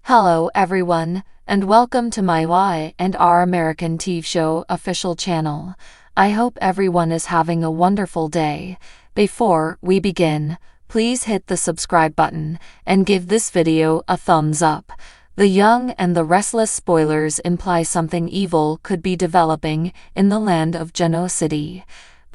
Hello everyone, and welcome to my Y&R American TV show official channel. I hope everyone is having a wonderful day. Before we begin, please hit the subscribe button and give this video a thumbs up. The Young and the Restless spoilers imply something evil could be developing in the land of Genoa City.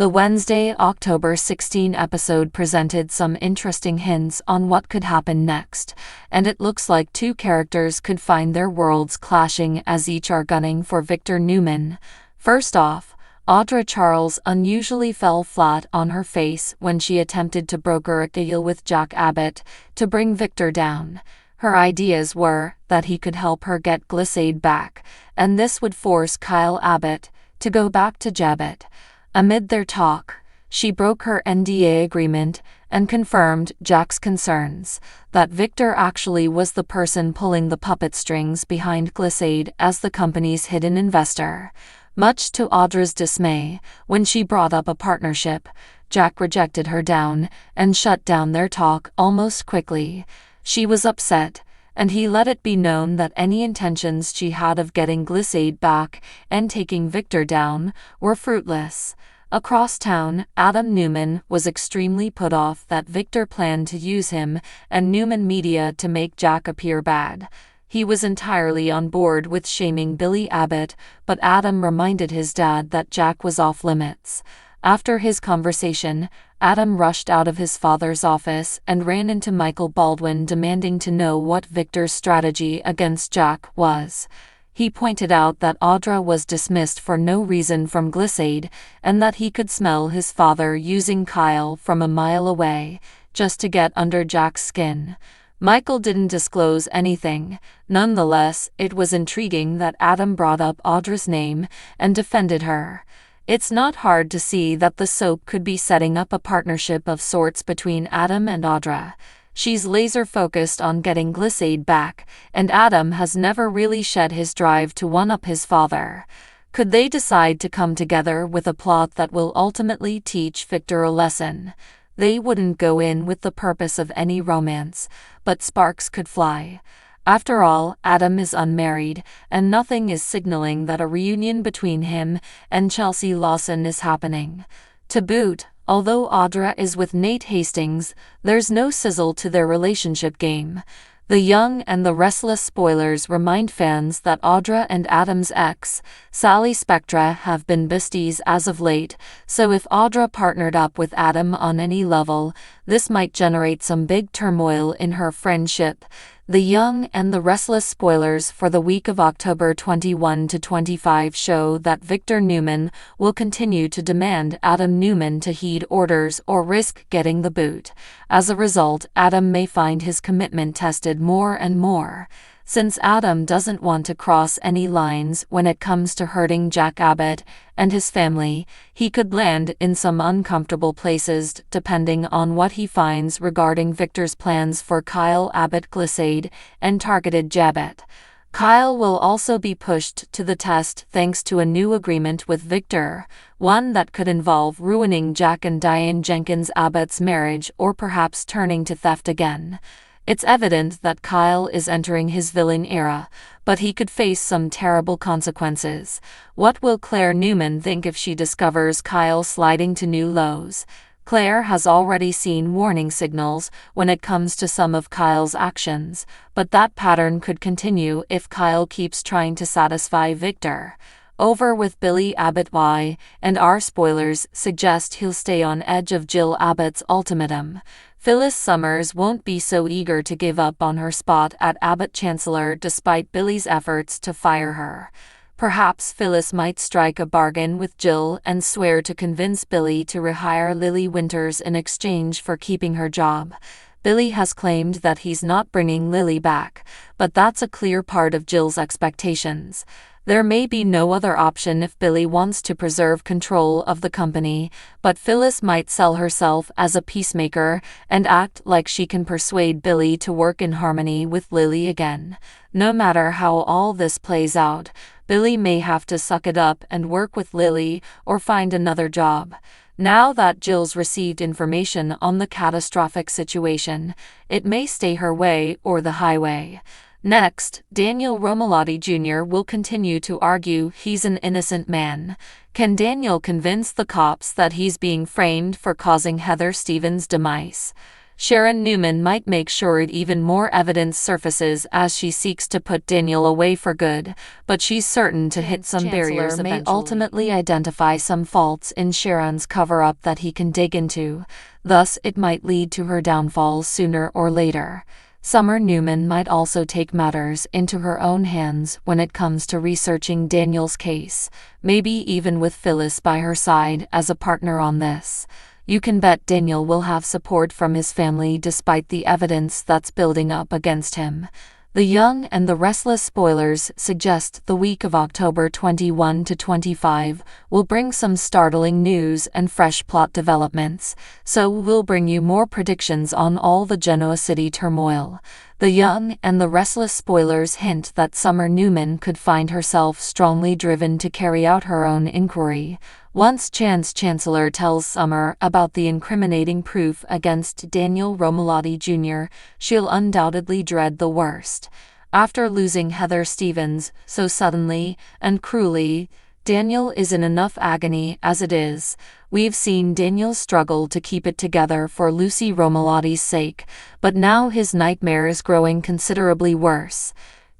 The Wednesday, October 16 episode presented some interesting hints on what could happen next, and it looks like two characters could find their worlds clashing as each are gunning for Victor Newman. First off, Audra Charles unusually fell flat on her face when she attempted to broker a deal with Jack Abbott to bring Victor down. Her ideas were that he could help her get Glisade back, and this would force Kyle Abbott to go back to Abbott. Amid their talk, she broke her NDA agreement and confirmed Jack's concerns that Victor actually was the person pulling the puppet strings behind Glisade as the company's hidden investor. Much to Audra's dismay, when she brought up a partnership, Jack rejected her down and shut down their talk almost quickly. She was upset, and he let it be known that any intentions she had of getting Glisade back and taking Victor down were fruitless. Across town, Adam Newman was extremely put off that Victor planned to use him and Newman Media to make Jack appear bad. He was entirely on board with shaming Billy Abbott, but Adam reminded his dad that Jack was off limits. After his conversation, Adam rushed out of his father's office and ran into Michael Baldwin demanding to know what Victor's strategy against Jack was. He pointed out that Audra was dismissed for no reason from Glisade and that he could smell his father using Kyle from a mile away, just to get under Jack's skin. Michael didn't disclose anything. Nonetheless, it was intriguing that Adam brought up Audra's name and defended her. It's not hard to see that the soap could be setting up a partnership of sorts between Adam and Audra. She's laser-focused on getting Glisade back, and Adam has never really shed his drive to one-up his father. Could they decide to come together with a plot that will ultimately teach Victor a lesson? They wouldn't go in with the purpose of any romance, but sparks could fly. After all, Adam is unmarried, and nothing is signaling that a reunion between him and Chelsea Lawson is happening. To boot, although Audra is with Nate Hastings, there's no sizzle to their relationship game. The Young and the Restless spoilers remind fans that Audra and Adam's ex, Sally Spectra, have been besties as of late, so if Audra partnered up with Adam on any level, this might generate some big turmoil in her friendship. The Young and the Restless spoilers for the week of October 21 to 25 show that Victor Newman will continue to demand Adam Newman to heed orders or risk getting the boot. As a result, Adam may find his commitment tested more and more. Since Adam doesn't want to cross any lines when it comes to hurting Jack Abbott and his family, he could land in some uncomfortable places depending on what he finds regarding Victor's plans for Kyle Abbott Glisade and targeted Abbott. Kyle will also be pushed to the test thanks to a new agreement with Victor, one that could involve ruining Jack and Diane Jenkins Abbott's marriage or perhaps turning to theft again. It's evident that Kyle is entering his villain era, but he could face some terrible consequences. What will Claire Newman think if she discovers Kyle sliding to new lows? Claire has already seen warning signals when it comes to some of Kyle's actions, but that pattern could continue if Kyle keeps trying to satisfy Victor. Over with Billy Abbott. Y&R spoilers suggest he'll stay on edge of Jill Abbott's ultimatum. Phyllis Summers won't be so eager to give up on her spot at Abbott Chancellor despite Billy's efforts to fire her. Perhaps Phyllis might strike a bargain with Jill and swear to convince Billy to rehire Lily Winters in exchange for keeping her job. Billy has claimed that he's not bringing Lily back, but that's a clear part of Jill's expectations. There may be no other option if Billy wants to preserve control of the company, but Phyllis might sell herself as a peacemaker and act like she can persuade Billy to work in harmony with Lily again. No matter how all this plays out, Billy may have to suck it up and work with Lily or find another job. Now that Jill's received information on the catastrophic situation, it may stay her way or the highway. Next, Daniel Romalotti Jr. will continue to argue he's an innocent man. Can Daniel convince the cops that he's being framed for causing Heather Stevens' demise? Sharon Newman might make sure even more evidence surfaces as she seeks to put Daniel away for good, but she's certain to hit some barriers eventually. May ultimately identify some faults in Sharon's cover-up that he can dig into, thus it might lead to her downfall sooner or later. Summer Newman might also take matters into her own hands when it comes to researching Daniel's case, maybe even with Phyllis by her side as a partner on this. You can bet Daniel will have support from his family despite the evidence that's building up against him. The Young and the Restless spoilers suggest the week of October 21 to 25 will bring some startling news and fresh plot developments, so we'll bring you more predictions on all the Genoa City turmoil. The Young and the Restless spoilers hint that Summer Newman could find herself strongly driven to carry out her own inquiry. Once Chancellor tells Summer about the incriminating proof against Daniel Romalotti Jr., she'll undoubtedly dread the worst. After losing Heather Stevens so suddenly and cruelly, Daniel is in enough agony as it is. We've seen Daniel struggle to keep it together for Lucy Romalotti's sake, but now his nightmare is growing considerably worse.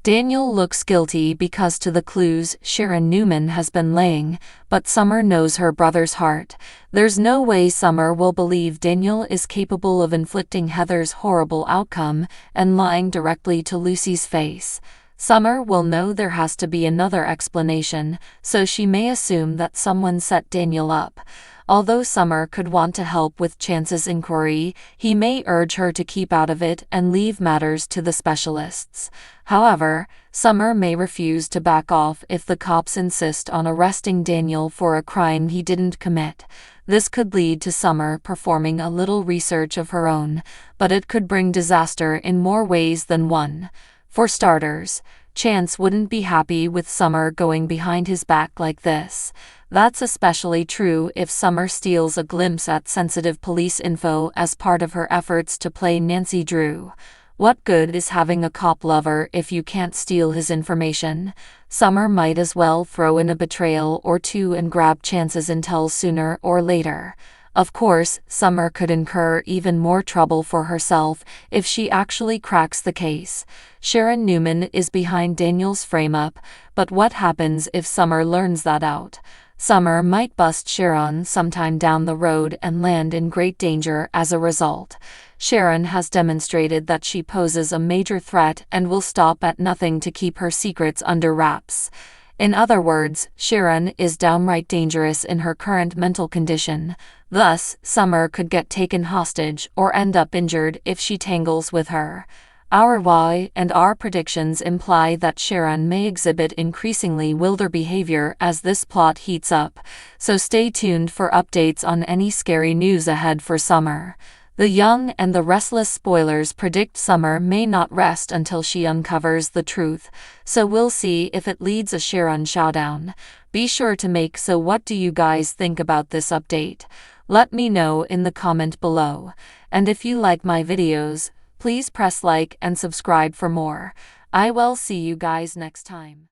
Daniel looks guilty because to the clues Sharon Newman has been laying, but Summer knows her brother's heart. There's no way Summer will believe Daniel is capable of inflicting Heather's horrible outcome and lying directly to Lucy's face. Summer will know there has to be another explanation, so she may assume that someone set Daniel up. Although Summer could want to help with Chance's inquiry, he may urge her to keep out of it and leave matters to the specialists. However, Summer may refuse to back off if the cops insist on arresting Daniel for a crime he didn't commit. This could lead to Summer performing a little research of her own, but it could bring disaster in more ways than one. For starters, Chance wouldn't be happy with Summer going behind his back like this. That's especially true if Summer steals a glimpse at sensitive police info as part of her efforts to play Nancy Drew. What good is having a cop lover if you can't steal his information? Summer might as well throw in a betrayal or two and grab Chance's intel sooner or later. Of course, Summer could incur even more trouble for herself if she actually cracks the case. Sharon Newman is behind Daniel's frame-up, but what happens if Summer learns that out? Summer might bust Sharon sometime down the road and land in great danger as a result. Sharon has demonstrated that she poses a major threat and will stop at nothing to keep her secrets under wraps. In other words, Sharon is downright dangerous in her current mental condition. Thus, Summer could get taken hostage or end up injured if she tangles with her. Our why and our predictions imply that Sharon may exhibit increasingly wilder behavior as this plot heats up, so stay tuned for updates on any scary news ahead for Summer. The Young and the Restless spoilers predict Summer may not rest until she uncovers the truth, so we'll see if it leads a Sharon showdown. Be sure to make so what do you guys think about this update? Let me know in the comment below. And if you like my videos, please press like and subscribe for more. I will see you guys next time.